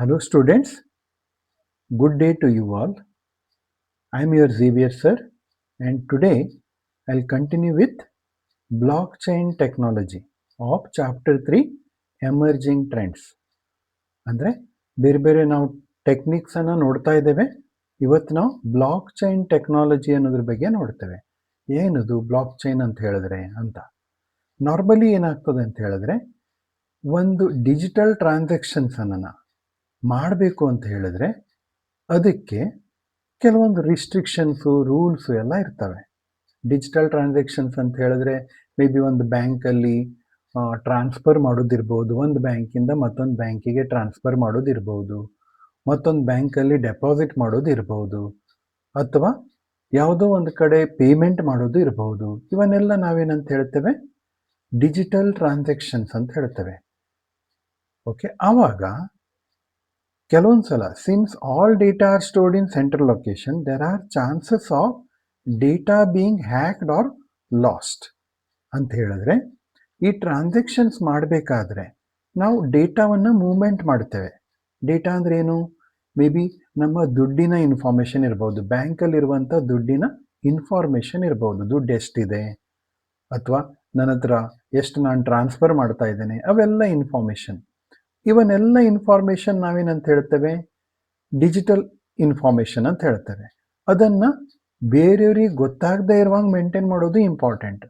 Hello students, good day to you all. I am your Xavier sir and today I'll continue with blockchain technology of chapter 3 emerging trends. ಅಂದರೆ ಬೇರೆ ನಾವು techniques ಅನ್ನು ನೋಡ್ತಾ ಇದ್ದೇವೆ. ಇವತ್ತು ನಾವು ಬ್ಲಾಕ್ ಚೈನ್ ಟೆಕ್ನಾಲಜಿ ಅನ್ನೋದ್ರ ಬಗ್ಗೆ ನೋಡ್ತೇವೆ. ಏನದು ಬ್ಲಾಕ್ ಚೈನ್ ಅಂತ ಹೇಳಿದ್ರೆ ಅಂತ. ನಾರ್ಮಲಿ ಏನಾಗ್ತದೆ ಅಂತ ಹೇಳಿದ್ರೆ ಒಂದು ಡಿಜಿಟಲ್ ಟ್ರಾನ್ಸಾಕ್ಷನ್ಸ್ ಅನ್ನು ಮಾಡಬೇಕು ಅಂತ ಹೇಳಿದ್ರೆ ಅದಕ್ಕೆ ಕೆಲವೊಂದು ರಿಸ್ಟ್ರಿಕ್ಷನ್ಸು ರೂಲ್ಸು ಎಲ್ಲ ಇರ್ತವೆ. ಡಿಜಿಟಲ್ ಟ್ರಾನ್ಸಾಕ್ಷನ್ಸ್ ಅಂತ ಹೇಳಿದ್ರೆ ಮೇ ಬಿ ಒಂದು ಬ್ಯಾಂಕಲ್ಲಿ ಟ್ರಾನ್ಸ್ಫರ್ ಮಾಡೋದಿರ್ಬೋದು, ಒಂದು ಬ್ಯಾಂಕಿಂದ ಮತ್ತೊಂದು ಬ್ಯಾಂಕಿಗೆ ಟ್ರಾನ್ಸ್ಫರ್ ಮಾಡೋದಿರ್ಬೋದು, ಮತ್ತೊಂದು ಬ್ಯಾಂಕಲ್ಲಿ ಡೆಪಾಸಿಟ್ ಮಾಡೋದಿರ್ಬೋದು, ಅಥವಾ ಯಾವುದೋ ಒಂದು ಕಡೆ ಪೇಮೆಂಟ್ ಮಾಡೋದು ಇರ್ಬೋದು. ಇವನ್ನೆಲ್ಲ ನಾವೇನಂತ ಹೇಳ್ತೇವೆ, ಡಿಜಿಟಲ್ ಟ್ರಾನ್ಸಾಕ್ಷನ್ಸ್ ಅಂತ ಹೇಳ್ತೇವೆ. ಓಕೆ, ಆವಾಗ ಕೆಲವೊಂದು ಸಲ since all data are stored in central location there are chances of data being hacked or lost ಅಂತ ಹೇಳಿದ್ರೆ ಈ ಟ್ರಾನ್ಸಾಕ್ಷನ್ಸ್ ಮಾಡಬೇಕಾದ್ರೆ ನಾವು ಡೇಟಾವನ್ನು ಮೂವ್ಮೆಂಟ್ ಮಾಡ್ತೇವೆ. ಡೇಟಾ ಅಂದರೆ ಏನು? ಮೇ ಬಿ ನಮ್ಮ ದುಡ್ಡಿನ ಇನ್ಫಾರ್ಮೇಷನ್ ಇರ್ಬೋದು, ಬ್ಯಾಂಕಲ್ಲಿರುವಂಥ ದುಡ್ಡಿನ ಇನ್ಫಾರ್ಮೇಷನ್ ಇರ್ಬೋದು, ದುಡ್ಡು ಎಷ್ಟಿದೆ ಅಥವಾ ನನ್ನ ಹತ್ರ ಎಷ್ಟು ನಾನು ಟ್ರಾನ್ಸ್ಫರ್ ಮಾಡ್ತಾ ಇದ್ದೇನೆ, ಅವೆಲ್ಲ ಇನ್ಫಾರ್ಮೇಷನ್. ಇವನ್ನೆಲ್ಲ ಇನ್ಫಾರ್ಮೇಷನ್ ನಾವೇನಂತ ಹೇಳ್ತೇವೆ, ಡಿಜಿಟಲ್ ಇನ್ಫಾರ್ಮೇಷನ್ ಅಂತ ಹೇಳ್ತೇವೆ. ಅದನ್ನು ಬೇರೆಯವ್ರಿಗೆ ಗೊತ್ತಾಗದೇ ಇರುವಂಗೆ ಮೇಂಟೈನ್ ಮಾಡೋದು ಇಂಪಾರ್ಟೆಂಟ್.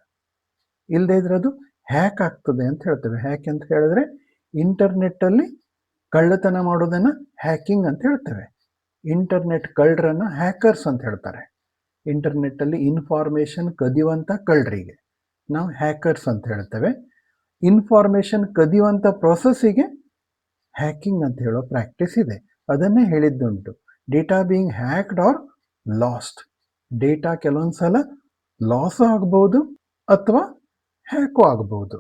ಇಲ್ಲದೇ ಇದ್ರೆ ಅದು ಹ್ಯಾಕ್ ಆಗ್ತದೆ ಅಂತ ಹೇಳ್ತೇವೆ. ಹ್ಯಾಕ್ ಅಂತ ಹೇಳಿದ್ರೆ ಇಂಟರ್ನೆಟ್ಟಲ್ಲಿ ಕಳ್ಳತನ ಮಾಡೋದನ್ನು ಹ್ಯಾಕಿಂಗ್ ಅಂತ ಹೇಳ್ತೇವೆ. ಇಂಟರ್ನೆಟ್ ಕಳ್ಳರನ್ನು ಹ್ಯಾಕರ್ಸ್ ಅಂತ ಹೇಳ್ತಾರೆ. ಇಂಟರ್ನೆಟ್ಟಲ್ಲಿ ಇನ್ಫಾರ್ಮೇಷನ್ ಕದಿಯುವಂಥ ಕಳ್ಳರಿಗೆ ನಾವು ಹ್ಯಾಕರ್ಸ್ ಅಂತ ಹೇಳ್ತೇವೆ. ಇನ್ಫಾರ್ಮೇಷನ್ ಕದಿಯುವಂಥ ಪ್ರೊಸೆಸ್ಸಿಗೆ ಹ್ಯಾಕಿಂಗ್ ಅಂತ ಹೇಳೋ ಪ್ರಾಕ್ಟೀಸ್ ಇದೆ. ಅದನ್ನೇ ಹೇಳಿದ್ದುಂಟು, data being hacked or lost. Data ಕೆಲವೊಂದು ಸಲ ಲಾಸು ಆಗ್ಬೋದು ಅಥವಾ ಹ್ಯಾಕು ಆಗ್ಬೋದು.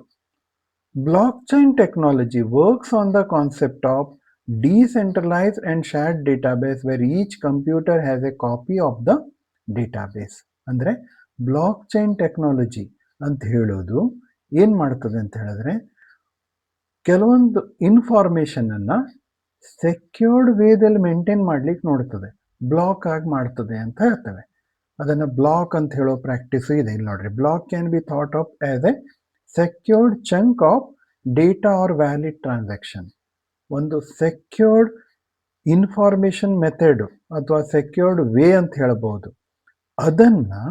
Blockchain technology works on the concept of decentralise and shared database where each computer has a copy of the database. ಅಂದರೆ ಬ್ಲಾಕ್ ಚೈನ್ ಟೆಕ್ನಾಲಜಿ ಅಂತ ಹೇಳೋದು ಏನು ಮಾಡ್ತದೆ ಅಂತ ಹೇಳಿದ್ರೆ ಕೆಲವೊಂದು ಇನ್ಫಾರ್ಮೇಷನನ್ನು ಸೆಕ್ಯೂರ್ಡ್ ವೇದಲ್ಲಿ ಮೇಂಟೈನ್ ಮಾಡ್ಲಿಕ್ಕೆ ನೋಡ್ತದೆ, ಬ್ಲಾಕ್ ಆಗಿ ಮಾಡ್ತದೆ ಅಂತ ಹೇಳ್ತೇವೆ. ಅದನ್ನು ಬ್ಲಾಕ್ ಅಂತ ಹೇಳೋ ಪ್ರಾಕ್ಟೀಸು ಇದೆ. ಇಲ್ಲಿ ನೋಡ್ರಿ, block can be thought of as a secured chunk of data or valid transaction. ಒಂದು ಸೆಕ್ಯೂರ್ಡ್ ಇನ್ಫಾರ್ಮೇಷನ್ ಮೆಥಡ್ ಅಥವಾ ಸೆಕ್ಯೂರ್ಡ್ ವೇ ಅಂತ ಹೇಳ್ಬೋದು. ಅದನ್ನು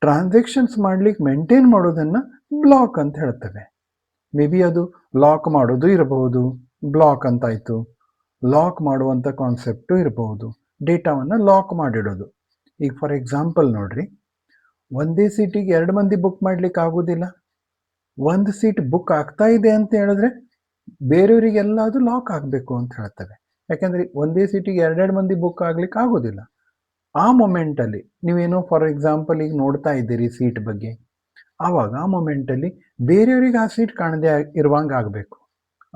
ಟ್ರಾನ್ಸಾಕ್ಷನ್ಸ್ ಮಾಡ್ಲಿಕ್ಕೆ ಮೇಂಟೈನ್ ಮಾಡೋದನ್ನು ಬ್ಲಾಕ್ ಅಂತ ಹೇಳ್ತೇವೆ. ಮೇ ಬಿ ಅದು ಲಾಕ್ ಮಾಡೋದು ಇರಬಹುದು, ಬ್ಲಾಕ್ ಅಂತಾಯಿತು. ಲಾಕ್ ಮಾಡುವಂಥ ಕಾನ್ಸೆಪ್ಟು ಇರಬಹುದು, ಡೇಟಾವನ್ನು ಲಾಕ್ ಮಾಡಿಡೋದು. ಈಗ ಫಾರ್ ಎಕ್ಸಾಂಪಲ್ ನೋಡ್ರಿ, ಒಂದೇ ಸೀಟಿಗೆ 2 ಮಂದಿ ಬುಕ್ ಮಾಡ್ಲಿಕ್ಕೆ ಆಗೋದಿಲ್ಲ. ಒಂದು ಸೀಟ್ ಬುಕ್ ಆಗ್ತಾ ಇದೆ ಅಂತ ಹೇಳಿದ್ರೆ ಬೇರೆಯವರಿಗೆಲ್ಲ ಅದು ಲಾಕ್ ಆಗಬೇಕು ಅಂತ ಹೇಳ್ತೇವೆ. ಯಾಕೆಂದರೆ ಒಂದೇ ಸೀಟಿಗೆ 2 ಮಂದಿ ಬುಕ್ ಆಗ್ಲಿಕ್ಕೆ ಆಗೋದಿಲ್ಲ. ಆ ಮೊಮೆಂಟಲ್ಲಿ ನೀವೇನೋ ಫಾರ್ ಎಕ್ಸಾಂಪಲ್ ಈಗ ನೋಡ್ತಾ ಇದ್ದೀರಿ ಸೀಟ್ ಬಗ್ಗೆ, ಆವಾಗ ಆ ಮೊಮೆಂಟಲ್ಲಿ ಬೇರೆಯವರಿಗೆ ಆ ಸೀಟ್ ಕಾಣದೇ ಇರುವಂಗೆ ಆಗಬೇಕು.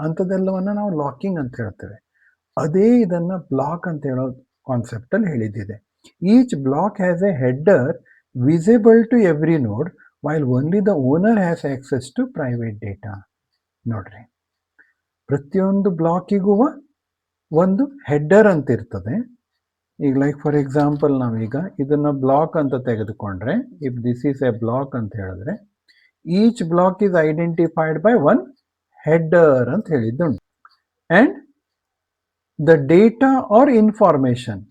ಅಂಥದ್ದೆಲ್ಲವನ್ನು ನಾವು ಲಾಕಿಂಗ್ ಅಂತ ಹೇಳ್ತೇವೆ. ಅದೇ ಇದನ್ನು ಬ್ಲಾಕ್ ಅಂತ ಹೇಳೋ ಕಾನ್ಸೆಪ್ಟಲ್ಲಿ ಹೇಳಿದ್ದಿದೆ. Each block has a header visible to every node while only the owner has access to private data. ನೋಡ್ರಿ, ಪ್ರತಿಯೊಂದು ಬ್ಲಾಕಿಗೂ ಒಂದು ಹೆಡ್ಡರ್ ಅಂತ ಇರ್ತದೆ. ಈಗ ಲೈಕ್ ಫಾರ್ ಎಕ್ಸಾಂಪಲ್ ನಾವೀಗ ಇದನ್ನು ಬ್ಲಾಕ್ ಅಂತ ತೆಗೆದುಕೊಂಡ್ರೆ, if this is a block ಅಂತ ಹೇಳಿದ್ರೆ each block is identified by one header ಅಂತ ಹೇಳಿದ್ದುಂಟು. And the data or information,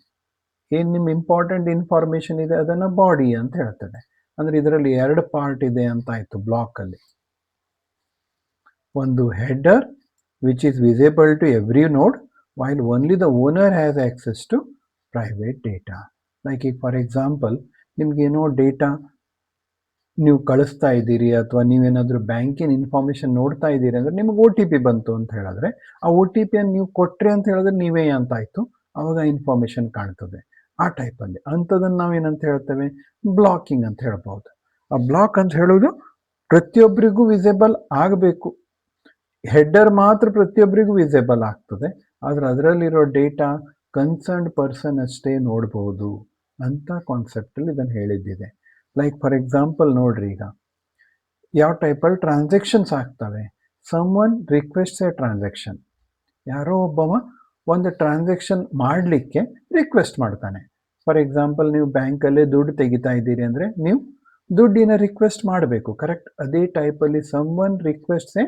ಏನು ನಿಮ್ಮ ಇಂಪಾರ್ಟೆಂಟ್ ಇನ್ಫಾರ್ಮೇಷನ್ ಇದೆ ಅದನ್ನು ಬಾಡಿ ಅಂತ ಹೇಳ್ತದೆ. ಅಂದರೆ ಇದರಲ್ಲಿ 2 ಪಾರ್ಟ್ ಇದೆ ಅಂತ ಆಯಿತು ಬ್ಲಾಕಲ್ಲಿ. ಒಂದು header which is visible to every node while only the owner has access to private data. Like ಈಗ ಫಾರ್ ಎಕ್ಸಾಂಪಲ್ ನಿಮಗೇನೋ ಡೇಟಾ ನೀವು ಕಳಿಸ್ತಾ ಇದ್ದೀರಿ ಅಥವಾ ನೀವೇನಾದರೂ ಬ್ಯಾಂಕಿನ ಇನ್ಫಾರ್ಮೇಷನ್ ನೋಡ್ತಾ ಇದ್ದೀರಿ ಅಂದರೆ ನಿಮಗೆ OTP ಬಂತು ಅಂತ ಹೇಳಿದ್ರೆ ಆ OTPಯನ್ನು ನೀವು ಕೊಟ್ಟರೆ ಅಂತ ಹೇಳಿದ್ರೆ ನೀವೇ ಅಂತಾಯಿತು, ಆವಾಗ ಇನ್ಫಾರ್ಮೇಷನ್ ಕಾಣ್ತದೆ. ಆ ಟೈಪಲ್ಲಿ ಅಂಥದನ್ನು ನಾವೇನಂತ ಹೇಳ್ತೇವೆ, ಬ್ಲಾಕಿಂಗ್ ಅಂತ ಹೇಳ್ಬೋದು. ಆ ಬ್ಲಾಕ್ ಅಂತ ಹೇಳೋದು ಪ್ರತಿಯೊಬ್ಬರಿಗೂ ವಿಸಿಬಲ್ ಆಗಬೇಕು. ಹೆಡ್ಡರ್ ಮಾತ್ರ ಪ್ರತಿಯೊಬ್ಬರಿಗೂ ವಿಸಿಬಲ್ ಆಗ್ತದೆ, ಆದರೆ ಅದರಲ್ಲಿರೋ ಡೇಟಾ ಕನ್ಸರ್ನ್ಡ್ ಪರ್ಸನ್ ಅಷ್ಟೇ ನೋಡ್ಬೋದು ಅಂತ ಕಾನ್ಸೆಪ್ಟಲ್ಲಿ ಇದನ್ನು ಹೇಳಿದ್ದಿದೆ. ಲೈಕ್ ಫಾರ್ ಎಕ್ಸಾಂಪಲ್ ನೋಡ್ರಿ, ಈಗ ಯಾವ ಟೈಪಲ್ಲಿ ಟ್ರಾನ್ಸಾಕ್ಷನ್ಸ್ ಆಗ್ತವೆ. Someone request a transaction, ಯಾರೋ ಒಬ್ಬವ ಒಂದು ಟ್ರಾನ್ಸಾಕ್ಷನ್ ಮಾಡಲಿಕ್ಕೆ ರಿಕ್ವೆಸ್ಟ್ ಮಾಡ್ತಾನೆ. ಫಾರ್ ಎಕ್ಸಾಂಪಲ್, ನೀವು ಬ್ಯಾಂಕಲ್ಲೇ ದುಡ್ಡು ತೆಗಿತಾ ಇದ್ದೀರಿ ಅಂದರೆ ನೀವು ದುಡ್ಡಿನ ರಿಕ್ವೆಸ್ಟ್ ಮಾಡಬೇಕು, ಕರೆಕ್ಟ್? ಅದೇ ಟೈಪಲ್ಲಿ someone request a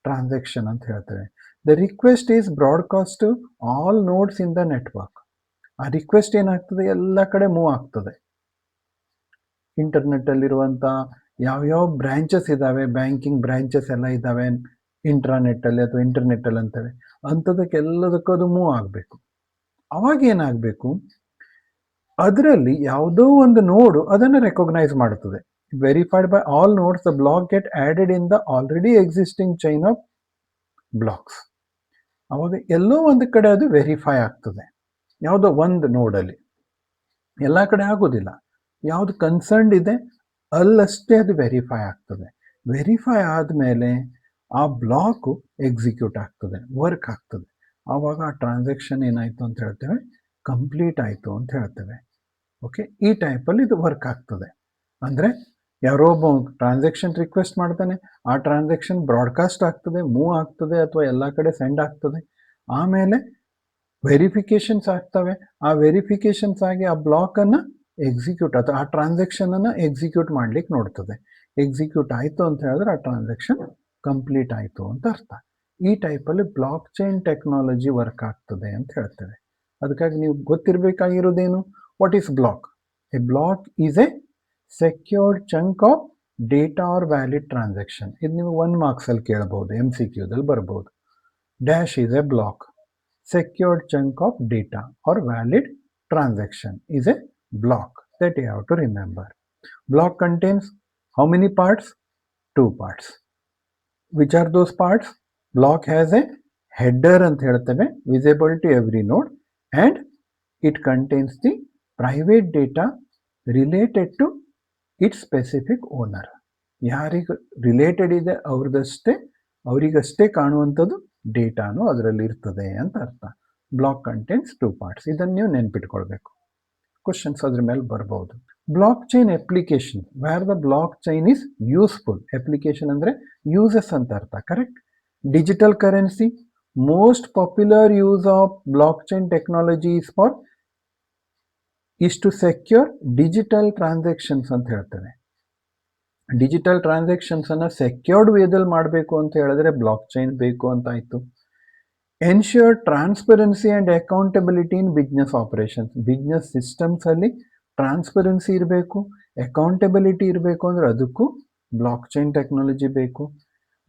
transaction ಅಂತ ಹೇಳ್ತೇವೆ. The request is broadcast to all nodes in the network. ಆ ರಿಕ್ವೆಸ್ಟ್ ಏನಾಗ್ತದೆ, ಎಲ್ಲ ಕಡೆ ಮೂವ್ ಆಗ್ತದೆ. ಇಂಟರ್ನೆಟ್ಟಲ್ಲಿರುವಂಥ ಯಾವ್ಯಾವ ಬ್ರ್ಯಾಂಚಸ್ ಇದ್ದಾವೆ, ಬ್ಯಾಂಕಿಂಗ್ ಬ್ರ್ಯಾಂಚಸ್ ಎಲ್ಲ ಇದ್ದಾವೆ ಇಂಟ್ರಾನೆಟ್ಟಲ್ಲಿ ಅಥವಾ ಇಂಟರ್ನೆಟ್ಟಲ್ಲಿ ಅಂತೇಳಿ, ಅಂಥದಕ್ಕೆಲ್ಲದಕ್ಕೂ ಅದು ಮೂವ್ ಆಗಬೇಕು. ಅವಾಗ ಏನಾಗಬೇಕು, ಅದರಲ್ಲಿ ಯಾವುದೋ ಒಂದು ನೋಡು ಅದನ್ನು ರೆಕಗ್ನೈಸ್ ಮಾಡುತ್ತದೆ. Verified by all nodes, the block get added in the already existing chain of blocks. ಅವಾಗ ಎಲ್ಲೋ ಒಂದು ಕಡೆ ಅದು ವೆರಿಫೈ ಆಗ್ತದೆ, ಯಾವುದೋ ಒಂದು ನೋಡಲ್ಲಿ. ಎಲ್ಲ ಕಡೆ ಆಗೋದಿಲ್ಲ, ಯಾವುದು ಕನ್ಸರ್ನ್ಡ್ ಇದೆ ಅಲ್ಲಷ್ಟೇ ಅದು ವೆರಿಫೈ ಆಗ್ತದೆ. ವೆರಿಫೈ ಆದಮೇಲೆ ಆ ಬ್ಲಾಕು ಎಕ್ಸಿಕ್ಯೂಟ್ ಆಗ್ತದೆ, ವರ್ಕ್ ಆಗ್ತದೆ. ಆವಾಗ ಆ ಟ್ರಾನ್ಸಾಕ್ಷನ್ ಏನಾಯಿತು ಅಂತ ಹೇಳ್ತೇವೆ, ಕಂಪ್ಲೀಟ್ ಆಯಿತು ಅಂತ ಹೇಳ್ತೇವೆ. ಓಕೆ, ಈ ಟೈಪಲ್ಲಿ ಇದು ವರ್ಕ್ ಆಗ್ತದೆ. ಅಂದರೆ ಯಾರೋ ಒಬ್ಬ ಟ್ರಾನ್ಸಾಕ್ಷನ್ ರಿಕ್ವೆಸ್ಟ್ ಮಾಡ್ತಾನೆ, ಆ ಟ್ರಾನ್ಸಾಕ್ಷನ್ ಬ್ರಾಡ್ಕಾಸ್ಟ್ ಆಗ್ತದೆ, ಮೂವ್ ಆಗ್ತದೆ, ಅಥವಾ ಎಲ್ಲ ಕಡೆ ಸೆಂಡ್ ಆಗ್ತದೆ. ಆಮೇಲೆ ವೆರಿಫಿಕೇಷನ್ಸ್ ಆಗ್ತವೆ. ಆ ವೆರಿಫಿಕೇಷನ್ಸ್ ಆಗಿ ಆ ಬ್ಲಾಕನ್ನು ಎಕ್ಸಿಕ್ಯೂಟ್ ಅಥವಾ ಆ ಟ್ರಾನ್ಸಾಕ್ಷನನ್ನು ಎಕ್ಸಿಕ್ಯೂಟ್ ಮಾಡ್ಲಿಕ್ಕೆ ನೋಡ್ತದೆ. ಎಕ್ಸಿಕ್ಯೂಟ್ ಆಯಿತು ಅಂತ ಹೇಳಿದ್ರೆ ಆ ಟ್ರಾನ್ಸಾಕ್ಷನ್ ಕಂಪ್ಲೀಟ್ ಆಯಿತು ಅಂತ ಅರ್ಥ. ಈ ಟೈಪಲ್ಲಿ ಬ್ಲಾಕ್ ಚೈನ್ ಟೆಕ್ನಾಲಜಿ ವರ್ಕ್ ಆಗ್ತದೆ ಅಂತ ಹೇಳ್ತೇವೆ. ಅದಕ್ಕಾಗಿ ನೀವು ಗೊತ್ತಿರಬೇಕಾಗಿರೋದೇನು, what is block? A block is a secured chunk of data or valid transaction. ಇದು ನೀವು 1 ಮಾರ್ಕ್ಸಲ್ಲಿ ಕೇಳಬಹುದು, MCQದಲ್ಲಿ ಬರ್ಬೋದು. Dash is a block. Secured chunk of data or valid transaction is a block that you have to remember. Block contains how many parts? 2 parts. Which are those parts? Block has a header ಅಂತ ಹೇಳ್ತೇವೆ, visible to every node, and it contains the private data related to its specific owner. ಯಾರಿಗೆ related ಇದೆ ಅವರಿಗಷ್ಟೇ ಕಾಣುವಂಥದ್ದು ಡೇಟಾನು ಅದರಲ್ಲಿ ಇರ್ತದೆ ಅಂತ ಅರ್ಥ. Block contents 2 parts. ಇದನ್ನು ನೀವು ನೆನ್ಪಿಟ್ಕೊಳ್ಬೇಕು, ಕ್ವಶನ್ಸ್ ಅದ್ರ ಮೇಲೆ ಬರ್ಬೋದು. Blockchain application, where the blockchain is useful. Application ಅಂದರೆ ಯೂಸಸ್ ಅಂತ ಅರ್ಥ, correct? Digital currency, most popular use of blockchain technology is to secure digital transactions ಅಂತ ಹೇಳ್ತೇವೆ. ಡಿಜಿಟಲ್ ಟ್ರಾನ್ಸಾಕ್ಷನ್ಸ್ ಅನ್ನು ಸೆಕ್ಯೂರ್ಡ್ ವೇದಲ್ಲಿ ಮಾಡಬೇಕು ಅಂತ ಹೇಳಿದ್ರೆ ಬ್ಲಾಕ್ ಚೈನ್ ಬೇಕು ಅಂತ ಆಯಿತು. Ensure transparency and accountability in business operations. Business systems ಅಲ್ಲಿ ಟ್ರಾನ್ಸ್ಪರೆನ್ಸಿ ಇರಬೇಕು, ಅಕೌಂಟಬಿಲಿಟಿ ಇರಬೇಕು ಅಂದರೆ ಅದಕ್ಕೂ ಬ್ಲಾಕ್ ಚೈನ್ ಟೆಕ್ನಾಲಜಿ ಬೇಕು.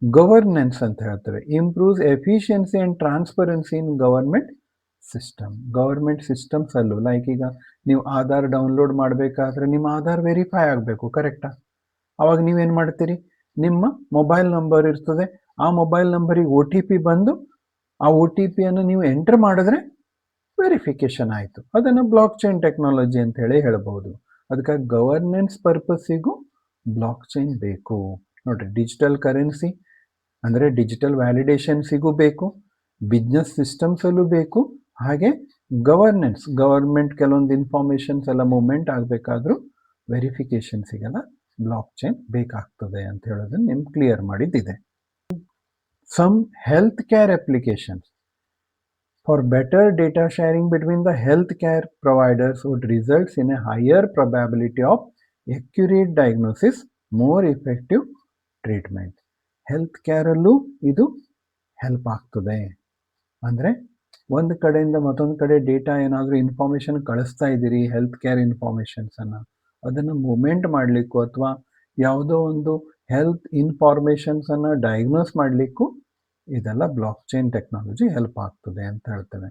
ಗವರ್ನೆನ್ಸ್ ಅಂತ ಹೇಳ್ತೇವೆ, improves efficiency and transparency in government system. Government systems ಅಲ್ಲೂ ಲೈಕ್ ಈಗ ನೀವು ಆಧಾರ್ ಡೌನ್ಲೋಡ್ ಮಾಡಬೇಕಾದ್ರೆ ನಿಮ್ಮ ಆಧಾರ್ ವೆರಿಫೈ ಆಗಬೇಕು, ಕರೆಕ್ಟಾ? ಆವಾಗ ನೀವೇನು ಮಾಡ್ತೀರಿ, ನಿಮ್ಮ ಮೊಬೈಲ್ ನಂಬರ್ ಇರ್ತದೆ, ಆ ಮೊಬೈಲ್ ನಂಬರಿಗೆ OTP ಬಂದು ಆ OTPಯನ್ನು ನೀವು ಎಂಟರ್ ಮಾಡಿದ್ರೆ ವೆರಿಫಿಕೇಶನ್ ಆಯಿತು. ಅದನ್ನು ಬ್ಲಾಕ್ ಚೈನ್ ಟೆಕ್ನಾಲಜಿ ಅಂತ ಹೇಳಿ ಹೇಳ್ಬೋದು. ಅದಕ್ಕಾಗಿ ಗವರ್ನೆನ್ಸ್ ಪರ್ಪಸ್ಸಿಗೂ ಬ್ಲಾಕ್ ಚೈನ್ ಬೇಕು. ನೋಡಿರಿ, ಡಿಜಿಟಲ್ ಕರೆನ್ಸಿ ಅಂದರೆ ಡಿಜಿಟಲ್ ವ್ಯಾಲಿಡೇಷನ್ಸಿಗೂ ಬೇಕು, ಬಿಸ್ನೆಸ್ ಸಿಸ್ಟಮ್ಸಲ್ಲೂ ಬೇಕು, ಹಾಗೆ ಗವರ್ಮೆಂಟ್ ಕೆಲವೊಂದು ಇನ್ಫಾರ್ಮೇಷನ್ಸ್ ಎಲ್ಲ ಮೂವ್ಮೆಂಟ್ ಆಗಬೇಕಾದ್ರೂ ವೆರಿಫಿಕೇಷನ್ಸಿಗೆಲ್ಲ ಬ್ಲಾಕ್ ಚೈನ್ ಬೇಕಾಗ್ತದೆ ಅಂತ ಹೇಳೋದನ್ನು ನಿಮ್ಗೆ ಕ್ಲಿಯರ್ ಮಾಡಿದ್ದಿದೆ. Some health care applications for better data sharing between the health care providers would results in a higher probability of accurate diagnosis, more effective treatment. Health ಕೇರಲ್ಲೂ ಇದು ಹೆಲ್ಪ್ ಆಗ್ತದೆ. ಅಂದರೆ ಒಂದು ಕಡೆಯಿಂದ ಮತ್ತೊಂದು ಕಡೆ ಡೇಟಾ ಏನಾದರೂ ಇನ್ಫಾರ್ಮೇಷನ್ ಕಳಿಸ್ತಾ ಇದ್ದೀರಿ, ಹೆಲ್ತ್ ಕೇರ್ ಇನ್ಫಾರ್ಮೇಷನ್ಸನ್ನು, ಅದನ್ನು ಮೂವ್ಮೆಂಟ್ ಮಾಡಲಿಕ್ಕೂ ಅಥವಾ ಯಾವುದೋ ಒಂದು ಹೆಲ್ತ್ ಇನ್ಫಾರ್ಮೇಷನ್ಸನ್ನು ಡಯಾಗ್ನೋಸ್ ಮಾಡಲಿಕ್ಕೂ ಇದೆಲ್ಲ ಬ್ಲಾಕ್ ಚೈನ್ ಟೆಕ್ನಾಲಜಿ ಹೆಲ್ಪ್ ಆಗ್ತದೆ ಅಂತ ಹೇಳ್ತೇವೆ.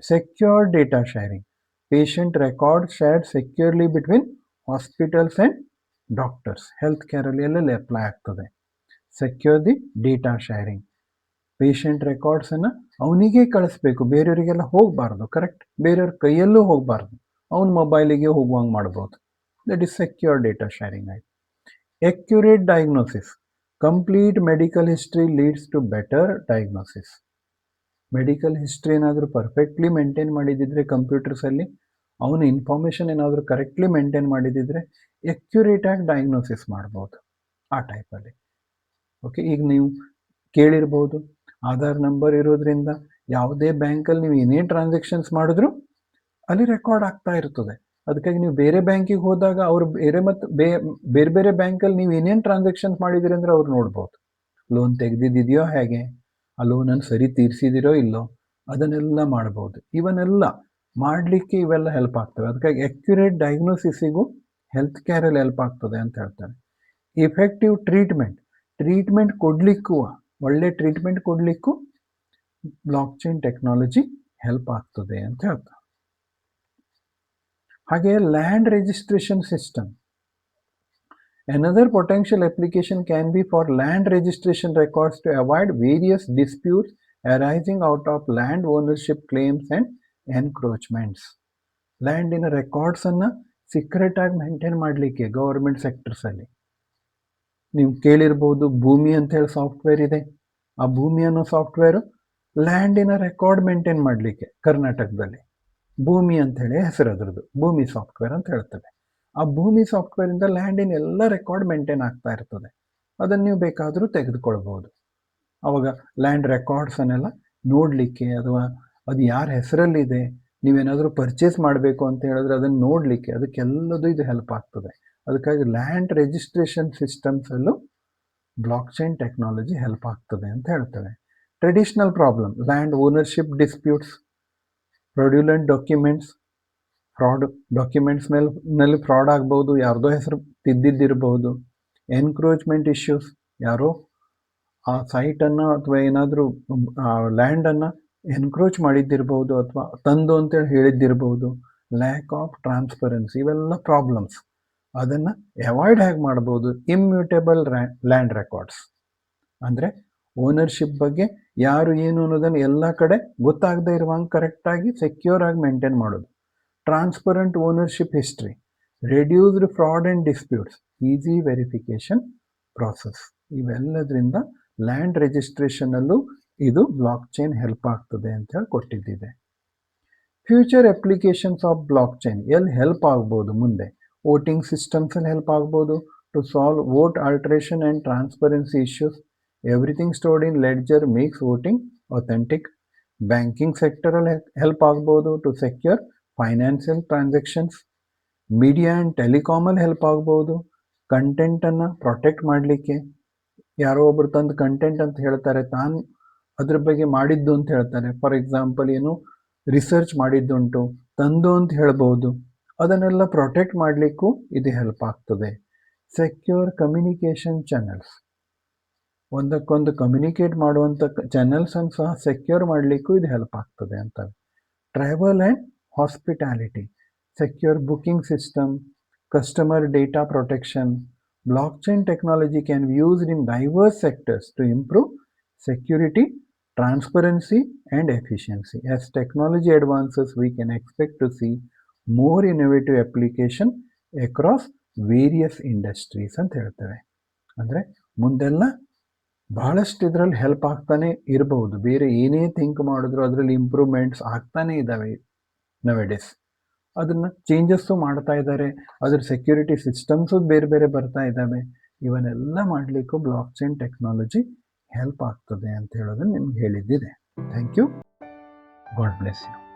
Secure data sharing, patient record shared securely between hospitals and doctors. Health ಕೇರಲ್ಲಿ ಎಲ್ಲೆಲ್ಲಿ ಅಪ್ಲೈ ಆಗ್ತದೆ. Secure the data sharing, patient ರೆಕಾರ್ಡ್ಸನ್ನು ಅವನಿಗೆ ಕಳಿಸ್ಬೇಕು, ಬೇರೆಯವರಿಗೆಲ್ಲ ಹೋಗಬಾರ್ದು, ಕರೆಕ್ಟ್? ಬೇರೆಯವ್ರ ಕೈಯಲ್ಲೂ ಹೋಗಬಾರ್ದು, ಅವನ ಮೊಬೈಲಿಗೆ ಹೋಗುವಂಗೆ ಮಾಡ್ಬೋದು. That is secure data sharing ಆಯಿತು. Accurate diagnosis, complete medical history leads to better diagnosis. Medical history ಏನಾದರೂ ಪರ್ಫೆಕ್ಟ್ಲಿ ಮೇಂಟೈನ್ ಮಾಡಿದ್ದಿದ್ರೆ ಕಂಪ್ಯೂಟರ್ಸಲ್ಲಿ, ಅವನ ಇನ್ಫಾರ್ಮೇಷನ್ ಏನಾದರೂ ಕರೆಕ್ಟ್ಲಿ ಮೇಂಟೈನ್ ಮಾಡಿದ್ದಿದ್ರೆ ಎಕ್ಯುರೇಟಾಗಿ ಡಯಾಗ್ನೋಸಿಸ್ ಮಾಡ್ಬೋದು ಆ ಟೈಪಲ್ಲಿ. ಓಕೆ, ಈಗ ನೀವು ಕೇಳಿರ್ಬೋದು ಆಧಾರ್ ನಂಬರ್ ಇರೋದ್ರಿಂದ ಯಾವುದೇ ಬ್ಯಾಂಕಲ್ಲಿ ನೀವು ಏನೇ ಟ್ರಾನ್ಸಾಕ್ಷನ್ಸ್ ಮಾಡಿದ್ರು ಅಲ್ಲಿ ರೆಕಾರ್ಡ್ ಆಗ್ತಾ ಇರ್ತದೆ. ಅದಕ್ಕಾಗಿ ನೀವು ಬೇರೆ ಬ್ಯಾಂಕಿಗೆ ಹೋದಾಗ ಅವ್ರು ಬೇರೆ ಬೇರೆ ಬ್ಯಾಂಕಲ್ಲಿ ನೀವು ಏನೇನು ಟ್ರಾನ್ಸಾಕ್ಷನ್ಸ್ ಮಾಡಿದಿರಿ ಅಂದರೆ ಅವ್ರು ನೋಡ್ಬೋದು. ಲೋನ್ ತೆಗೆದಿದೆಯೋ ಹೇಗೆ, ಆ ಲೋನನ್ನು ಸರಿ ತೀರಿಸಿದಿರೋ ಇಲ್ಲೋ ಅದನ್ನೆಲ್ಲ ಮಾಡ್ಬೋದು. ಇವನ್ನೆಲ್ಲ ಮಾಡಲಿಕ್ಕೆ ಇವೆಲ್ಲ ಹೆಲ್ಪ್ ಆಗ್ತವೆ. ಅದಕ್ಕಾಗಿ ಅಕ್ಯುರೇಟ್ ಡಯಾಗ್ನೋಸಿಸಿಗೂ ಹೆಲ್ತ್ ಕೇರಲ್ಲಿ ಹೆಲ್ಪ್ ಆಗ್ತದೆ ಅಂತ ಹೇಳ್ತಾರೆ. ಇಫೆಕ್ಟಿವ್ ಟ್ರೀಟ್ಮೆಂಟ್ ಕೊಡಲಿಕ್ಕೂ, ಒಳ್ಳೆ ಟ್ರೀಟ್ಮೆಂಟ್ ಕೊಡಲಿಕ್ಕೂ ಬ್ಲಾಕ್ ಚೈನ್ ಟೆಕ್ನಾಲಜಿ ಹೆಲ್ಪ್ ಆಗ್ತದೆ ಅಂತ ಹೇಳ್ತಾರೆ. ಹಾಗೆ land registration system. Another potential application can be for land registration records to avoid various disputes arising out of land ownership claims and encroachments. ಲ್ಯಾಂಡಿನ ರೆಕಾರ್ಡ್ಸನ್ನು secret ಆಗಿ ಮೇಂಟೈನ್ ಮಾಡಲಿಕ್ಕೆ government ಸೆಕ್ಟರ್ಸಲ್ಲಿ ನೀವು ಕೇಳಿರ್ಬೋದು, ಭೂಮಿ ಅಂತ ಹೇಳಿ ಸಾಫ್ಟ್ವೇರ್ ಇದೆ. ಆ ಭೂಮಿ ಅನ್ನೋ ಸಾಫ್ಟ್ವೇರು ಲ್ಯಾಂಡಿನ ರೆಕಾರ್ಡ್ ಮೇಂಟೈನ್ ಮಾಡಲಿಕ್ಕೆ ಕರ್ನಾಟಕದಲ್ಲಿ ಭೂಮಿ ಅಂತ ಹೇಳಿ ಹೆಸರು ಅದರದ್ದು, ಭೂಮಿ ಸಾಫ್ಟ್ವೇರ್ ಅಂತ ಹೇಳ್ತೇವೆ. ಆ ಭೂಮಿ ಸಾಫ್ಟ್ವೇರಿಂದ ಲ್ಯಾಂಡಿನ ಎಲ್ಲ ರೆಕಾರ್ಡ್ ಮೇಂಟೈನ್ ಆಗ್ತಾ ಇರ್ತದೆ. ಅದನ್ನು ನೀವು ಬೇಕಾದರೂ ತೆಗೆದುಕೊಳ್ಬೋದು. ಆವಾಗ ಲ್ಯಾಂಡ್ ರೆಕಾರ್ಡ್ಸನ್ನೆಲ್ಲ ನೋಡಲಿಕ್ಕೆ, ಅಥವಾ ಅದು ಯಾರ ಹೆಸರಲ್ಲಿದೆ, ನೀವೇನಾದರೂ ಪರ್ಚೇಸ್ ಮಾಡಬೇಕು ಅಂತ ಹೇಳಿದ್ರೆ ಅದನ್ನು ನೋಡಲಿಕ್ಕೆ, ಅದಕ್ಕೆಲ್ಲದೂ ಇದು ಹೆಲ್ಪ್ ಆಗ್ತದೆ. ಅದಕ್ಕಾಗಿ ಲ್ಯಾಂಡ್ ರಿಜಿಸ್ಟ್ರೇಷನ್ ಸಿಸ್ಟಮ್ಸಲ್ಲೂ ಬ್ಲಾಕ್ ಚೈನ್ ಟೆಕ್ನಾಲಜಿ ಹೆಲ್ಪ್ ಆಗ್ತದೆ ಅಂತ ಹೇಳ್ತೇವೆ. Traditional problem, land ownership disputes, fraudulent documents ನಲ್ಲಿ ಫ್ರಾಡ್ ಆಗ್ಬೋದು, ಯಾರ್ದೋ ಹೆಸರು ತಿದ್ದಿದ್ದಿರಬಹುದು. ಎನ್ಕ್ರೋಚ್ಮೆಂಟ್ ಇಶ್ಯೂಸ್, ಯಾರೋ ಆ ಸೈಟನ್ನು ಅಥವಾ ಏನಾದರೂ ಲ್ಯಾಂಡನ್ನು ಎನ್ಕ್ರೋಚ್ ಮಾಡಿದ್ದಿರ್ಬೋದು, ಅಥವಾ ತಂದು ಅಂತೇಳಿ ಹೇಳಿದ್ದಿರ್ಬೋದು. ಲ್ಯಾಕ್ ಆಫ್ ಟ್ರಾನ್ಸ್ಪರೆನ್ಸಿ, ಇವೆಲ್ಲ ಪ್ರಾಬ್ಲಮ್ಸ್. ಅದನ್ನು ಅವಾಯ್ಡ್ ಹೇಗೆ ಮಾಡ್ಬೋದು? ಇಮ್ಯೂಟೇಬಲ್ ಲ್ಯಾಂಡ್ ರೆಕಾರ್ಡ್ಸ್, ಅಂದರೆ ಓನರ್ಶಿಪ್ ಬಗ್ಗೆ ಯಾರು ಏನು ಅನ್ನೋದನ್ನು ಎಲ್ಲ ಕಡೆ ಗೊತ್ತಾಗದೇ ಇರುವಂಗೆ ಕರೆಕ್ಟಾಗಿ ಸೆಕ್ಯೂರ್ ಆಗಿ ಮೇಂಟೈನ್ ಮಾಡೋದು. Transparent ownership history, reduced fraud and disputes, easy verification process. ಇವೆಲ್ಲದರಿಂದ ಲ್ಯಾಂಡ್ ರಿಜಿಸ್ಟ್ರೇಷನಲ್ಲೂ ಇದು ಬ್ಲಾಕ್ ಚೈನ್ ಹೆಲ್ಪ್ ಆಗ್ತದೆ ಅಂತ ಹೇಳಿ ಕೊಟ್ಟಿದ್ದಿದೆ. Future applications of blockchain ಎಲ್ಲಿ ಹೆಲ್ಪ್ ಆಗ್ಬೋದು ಮುಂದೆ? ವೋಟಿಂಗ್ ಸಿಸ್ಟಮ್ಸಲ್ಲಿ ಹೆಲ್ಪ್ ಆಗ್ಬೋದು, to solve vote alteration and transparency issues. Everything stored in ledger makes voting authentic. Banking ಸೆಕ್ಟರಲ್ಲಿ ಹೆಲ್ಪ್ ಆಗ್ಬೋದು, to secure financial transactions. Media and ಟೆಲಿಕಾಮಲ್ಲಿ ಹೆಲ್ಪ್ ಆಗ್ಬೋದು, ಕಂಟೆಂಟನ್ನು ಪ್ರೊಟೆಕ್ಟ್ ಮಾಡಲಿಕ್ಕೆ. ಯಾರೋ ಒಬ್ಬರು ತಂದು ಕಂಟೆಂಟ್ ಅಂತ ಹೇಳ್ತಾರೆ, ತಾನು ಅದ್ರ ಬಗ್ಗೆ ಮಾಡಿದ್ದು ಅಂತ ಹೇಳ್ತಾರೆ. ಫಾರ್ ಎಕ್ಸಾಂಪಲ್, ಏನು ರಿಸರ್ಚ್ ಮಾಡಿದ್ದುಂಟು, ತಂದು ಅಂತ ಹೇಳ್ಬೋದು. ಅದನ್ನೆಲ್ಲ ಪ್ರೊಟೆಕ್ಟ್ ಮಾಡಲಿಕ್ಕೂ ಇದು ಹೆಲ್ಪ್ ಆಗ್ತದೆ. ಸೆಕ್ಯೂರ್ ಕಮ್ಯುನಿಕೇಷನ್ ಚಾನಲ್ಸ್, ಒಂದಕ್ಕೊಂದು ಕಮ್ಯುನಿಕೇಟ್ ಮಾಡುವಂಥ ಚಾನಲ್ಸನ್ನು ಸಹ ಸೆಕ್ಯೂರ್ ಮಾಡಲಿಕ್ಕೂ ಇದು ಹೆಲ್ಪ್ ಆಗ್ತದೆ ಅಂತ. Travel and hospitality, secure booking system, customer data protection. Blockchain technology can be used in diverse sectors to improve security, transparency, and efficiency. As technology advances, we can expect to see more innovative application across various industries ಅಂತ ಹೇಳ್ತೇವೆ. ಅಂದರೆ ಮುಂದೆಲ್ಲ ಬಹಳಷ್ಟು ಇದರಲ್ಲಿ help ಆಗ್ತಾನೆ ಇರಬಹುದು. ಬೇರೆ ಏನೇ ಥಿಂಕ್ ಮಾಡಿದ್ರು ಅದರಲ್ಲಿ ಇಂಪ್ರೂವ್ಮೆಂಟ್ಸ್ ಆಗ್ತಾನೆ ಇದ್ದಾವೆ ನವೆಡೇಸ್. ಅದನ್ನು ಚೇಂಜಸ್ಸು ಮಾಡ್ತಾ ಇದ್ದಾರೆ. ಅದ್ರ ಸೆಕ್ಯೂರಿಟಿ ಸಿಸ್ಟಮ್ಸು ಬೇರೆ ಬೇರೆ ಬರ್ತಾ ಇದ್ದಾವೆ. ಇವನ್ನೆಲ್ಲ ಮಾಡಲಿಕ್ಕೂ ಬ್ಲಾಕ್ ಚೈನ್ ಟೆಕ್ನಾಲಜಿ ಹೆಲ್ಪ್ ಆಗ್ತದೆ ಅಂತ ಹೇಳೋದನ್ನು ನಿಮ್ಗೆ ಹೇಳಿದ್ದಿದೆ. Thank you. God bless you.